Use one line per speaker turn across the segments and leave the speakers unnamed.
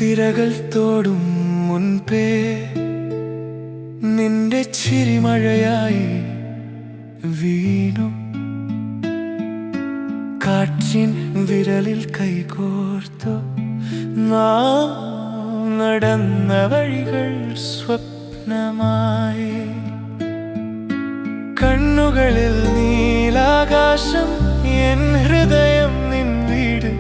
തിരകൾ തോടും മുൻപേ നിന്റെ ചിരിമഴയായി വീണു. കാറ്റിൻ വിരലിൽ കൈകോർത്തു നാം നടന്ന വഴികൾ സ്വപ്നമായി. കണ്ണുകളിൽ നീലാകാശം, എൻ ഹൃദയം നിൻ വീട്.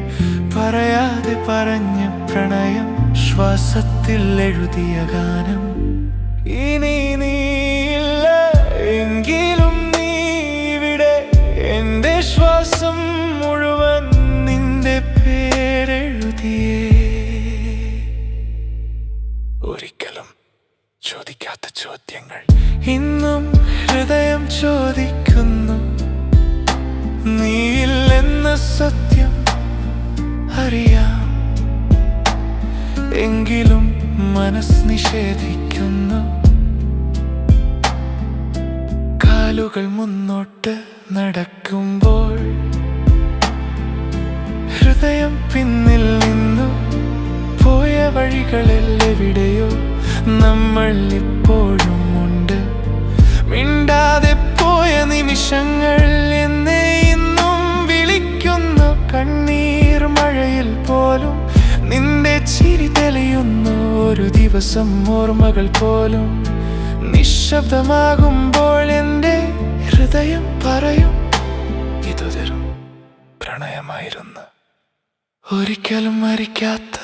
പറയാതെ പറഞ്ഞ പ്രണയം, ശ്വാസത്തിൽ എഴുതിയ ഗാനം. ഇനി നീയില്ല എങ്കിലും നീ ഇവിടെ. എന്റെ ശ്വാസം മുഴുവൻ നിന്റെ പേരെഴുതിയേ. ഒരിക്കലും ചോദിക്കാത്ത ചോദ്യങ്ങൾ ഇന്നും ഹൃദയം ചോദിക്കുന്നു. നീയില്ലെന്ന സത്യം അറിയാം, എങ്കിലും മനസ്സ് നിഷേധിക്കുന്നു. കാലുകൾ മുന്നോട്ട് നടക്കുമ്പോൾ ഹൃദയം പിന്നിൽ നിന്നു. പോയ വഴികളിൽ എവിടെയോ നമ്മൾ ഇപ്പോഴും ഉണ്ട്. മിണ്ടാതെ പോയ നിമിഷങ്ങൾ എന്നെ ഇന്നും വിളിക്കുന്നു. കണ്ണീർ മഴയിൽ പോലും നിന്റെ ചിരി തെളിയുന്നു. ഒരു ദിവസം ഓർമ്മകൾ പോലും നിശബ്ദമാകുമ്പോൾ എൻ്റെ ഹൃദയം പറയും, ഇതൊരു പ്രണയമായിരുന്നു, ഒരിക്കലും മരിക്കാത്ത